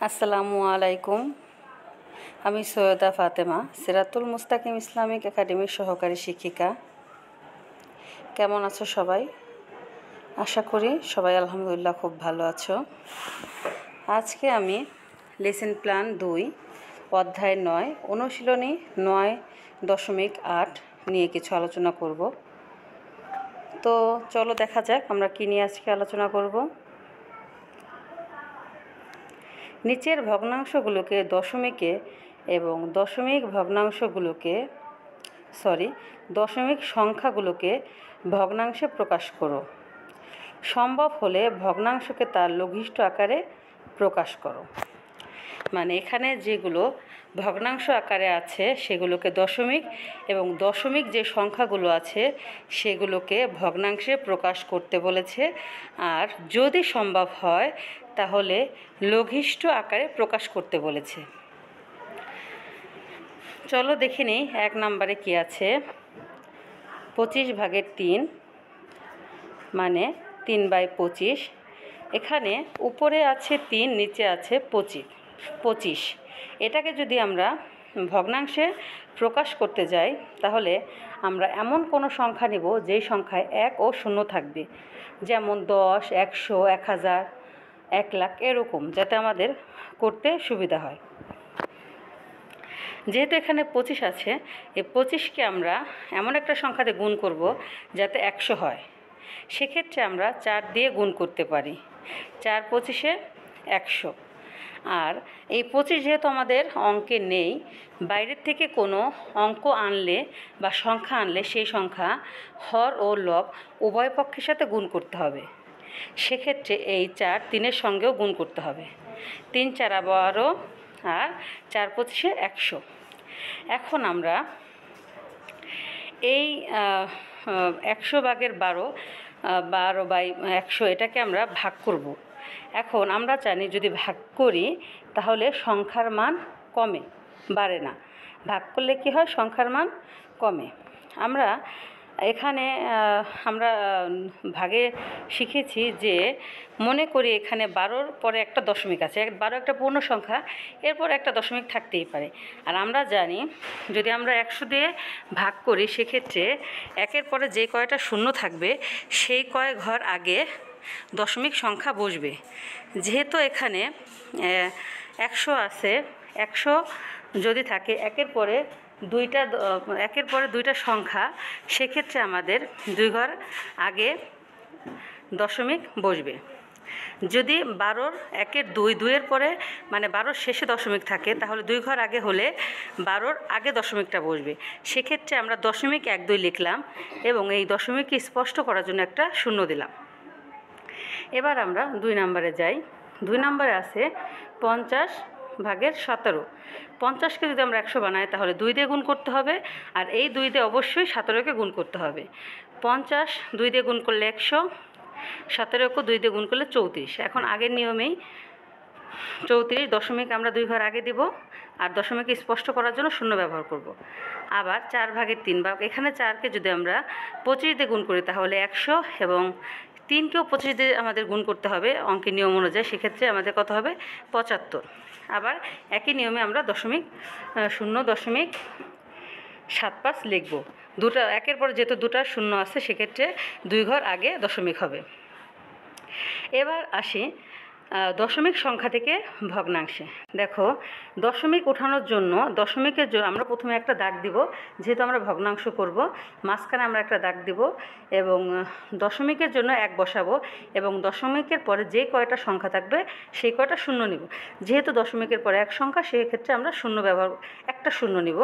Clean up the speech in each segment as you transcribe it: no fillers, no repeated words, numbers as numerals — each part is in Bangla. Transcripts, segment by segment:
আসসালামু আলাইকুম। আমি সৈয়দা ফাতেমা, সিরাতুল মুস্তাকিম ইসলামিক একাডেমির সহকারী শিক্ষিকা। কেমন আছো সবাই? আশা করি সবাই আলহামদুলিল্লাহ খুব ভালো আছো। আজকে আমি লেসন প্ল্যান 2 অধ্যায় 9 অনুশীলনী 9.8 নিয়ে কিছু আলোচনা করব। তো চলো দেখা যাক আমরা কী নিয়ে আজকে আলোচনা করব। নিচের ভগ্নাংশগুলোকে দশমিকে এবং দশমিক সংখ্যাগুলোকে ভগ্নাংশে প্রকাশ করো। সম্ভব হলে ভগ্নাংশকে তার লঘিষ্ঠ আকারে প্রকাশ করো। মানে এখানে যেগুলো ভগ্নাংশ আকারে আছে সেগুলোকে দশমিক এবং দশমিক যে সংখ্যাগুলো আছে সেগুলোকে ভগ্নাংশে প্রকাশ করতে বলেছে। আর যদি সম্ভব হয় তাহলে লঘিষ্ঠ আকারে প্রকাশ করতে বলেছে। চলো দেখে নিই 1 নম্বরে কি আছে। 25/3 মানে 3/25। এখানে উপরে আছে 3, নিচে আছে 25। এটাকে যদি আমরা ভগ্নাংশে প্রকাশ করতে যাই তাহলে আমরা এমন কোনো সংখ্যা নেব যেই সংখ্যায় 1 ও 0 থাকবে, যেমন 10, 100, 1000, 1 লাখ, এরকম, যাতে আমাদের করতে সুবিধা হয়। যেহেতু এখানে 25 আছে, এই 25কে আমরা এমন একটা সংখ্যাতে গুণ করব যাতে 100 হয়। সেক্ষেত্রে আমরা 4 দিয়ে গুণ করতে পারি। 4 25-এ 100। আর এই 25 যেহেতু আমাদের অঙ্কে নেই, বাইরের থেকে কোনো অঙ্ক আনলে বা সংখ্যা আনলে সেই সংখ্যা হর ও লব উভয় পক্ষের সাথে গুণ করতে হবে। সেক্ষেত্রে এই 4 3-এর সঙ্গেও গুণ করতে হবে। 3 4 12 আর 4 25-এ 100। এখন আমরা এই 100/12 12/100 এটাকে আমরা ভাগ করব। এখন আমরা জানি যদি ভাগ করি তাহলে সংখ্যার মান কমে, বাড়ে না। ভাগ করলে কি হয়? সংখ্যার মান কমে। আমরা এখানে ভাগে শিখেছি যে মনে করি এখানে 12-র পরে একটা দশমিক আছে। 12 একটা পূর্ণ সংখ্যা, এরপর একটা দশমিক থাকতেই পারে। আর আমরা জানি যদি আমরা 100 দিয়ে ভাগ করি সেক্ষেত্রে 1-এর পরে যে কয়টা শূন্য থাকবে সেই কয় ঘর আগে দশমিক সংখ্যা বসবে। যেহেতু এখানে 100 আছে, 100 যদি থাকে 1-এর পরে দুইটা সংখ্যা, সেক্ষেত্রে আমাদের 2 ঘর আগে দশমিক বসবে। যদি 12-র 1-এর 2, 2-এর পরে মানে 12-র শেষে দশমিক থাকে তাহলে 2 ঘর আগে হলে 12-র আগে দশমিকটা বসবে। সেক্ষেত্রে আমরা দশমিক 1 2 লিখলাম এবং এই দশমিককে স্পষ্ট করার জন্য একটা শূন্য দিলাম। এবার আমরা 2 নম্বরে যাই। 2 নম্বরে আছে 50/17। 50-কে যদি আমরা 100 বানাই তাহলে 2 দিয়ে গুণ করতে হবে, আর এই 2 দিয়ে অবশ্যই 17-কে গুণ করতে হবে। 50 2 দিয়ে গুণ করলে 100, 17-কে 2 দিয়ে গুণ করলে 34। এখন আগের নিয়মেই 34 দশমিক আমরা 2 ঘর আগে দিব, আর দশমিক স্পষ্ট করার জন্য শূন্য ব্যবহার করব। আবার 4/3 বা এখানে 4-কে যদি আমরা 25 দিয়ে গুণ করি তাহলে 100 এবং 3-কেও 25 দিয়ে আমাদের গুণ করতে হবে অঙ্কের নিয়ম অনুযায়ী। সেক্ষেত্রে আমাদের কত হবে? 75। আবার একই নিয়মে আমরা 0.75 লিখব। 1-এর পরে যেহেতু 2টা শূন্য আছে সেক্ষেত্রে 2 ঘর আগে দশমিক হবে। এবার আসি দশমিক সংখ্যা থেকে ভগ্নাংশে। দেখো, দশমিক ওঠানোর জন্য দশমিকের জন্য আমরা প্রথমে একটা দাগ দিব, যেহেতু আমরা ভগ্নাংশ করব। মাঝখানে আমরা একটা দাগ দিব এবং দশমিকের জন্য 1 বসাবো এবং দশমিকের পরে যে কয়টা সংখ্যা থাকবে সেই কয়টা শূন্য নিব। যেহেতু দশমিকের পরে 1 সংখ্যা, সেক্ষেত্রে আমরা একটা শূন্য নিব।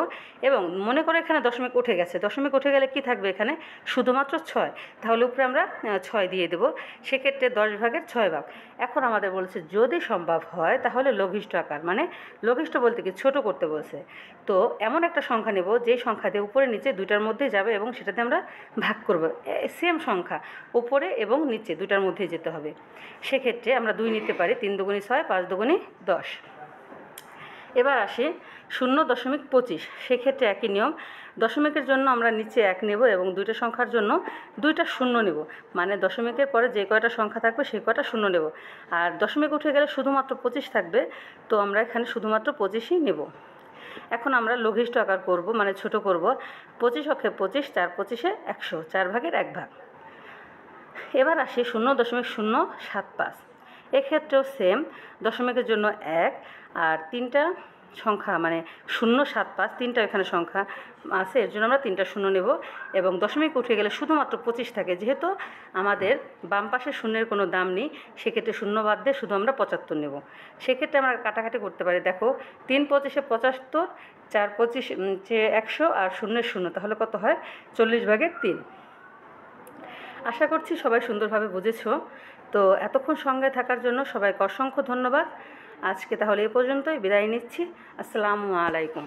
এবং মনে করে এখানে দশমিক উঠে গেছে। দশমিক উঠে গেলে কি থাকবে? এখানে শুধুমাত্র 6। তাহলে উপরে আমরা 6 দিয়ে দেব। সেক্ষেত্রে 10/6 এখন আমাদের বলছে যদি সম্ভব হয় তাহলে লঘিষ্ঠ আকার, মানে লঘিষ্ঠ বলতে কি ছোট করতে বলছে। তো এমন একটা সংখ্যা নেব যে সংখ্যাতে উপরে নিচে দুইটার মধ্যেই যাবে এবং সেটাতে আমরা ভাগ করব। সেম সংখ্যা উপরে এবং নিচে দুইটার মধ্যেই যেতে হবে। সেক্ষেত্রে আমরা 2 নিতে পারি। 3 দুগুণে 6, 5 দুগুণে 10। এবার আসি 0.25, সেক্ষেত্রে একই নিয়ম। দশমিকের জন্য আমরা নিচে 1 নেব এবং দুইটা সংখ্যার জন্য 2টা শূন্য নেব, মানে দশমিকের পরে যে কয়টা সংখ্যা থাকবে সেই কয়টা শূন্য নেব। আর দশমিক উঠে গেলে শুধুমাত্র 25 থাকবে, তো আমরা এখানে শুধুমাত্র 25ই নেব। এখন আমরা লঘিষ্ঠ আকার করব, মানে ছোট করব। 25 অক্ষে 25, 4 25-এ 100, 4 ভাগের 1 ভাগ। এবার আসি 0.075, এক্ষেত্রেও সেম, দশমিকের জন্য 1 আর 3টা সংখ্যা মানে 075, 3টা এখানে সংখ্যা আছে, এর জন্য আমরা 3টা শূন্য নেব এবং দশমিক উঠে গেলে শুধুমাত্র 25 থাকে। যেহেতু আমাদের বাম পাশে শূন্যের কোনো দাম নেই, সেক্ষেত্রে শূন্য বাদ দিয়ে শুধু আমরা 75 নেব। সেক্ষেত্রে আমরা কাটাকাটি করতে পারি। দেখো 3 25-এ 75, 4 25 100 আর 0 0, তাহলে কত হয়? 40/3। আশা করছি সবাই সুন্দরভাবে বুঝেছো। তো এতক্ষণ সঙ্গে থাকার জন্য সবাইকে অসংখ্য ধন্যবাদ। আজকে তাহলে এ পর্যন্তই, বিদায় নিচ্ছি। আসসালামু আলাইকুম।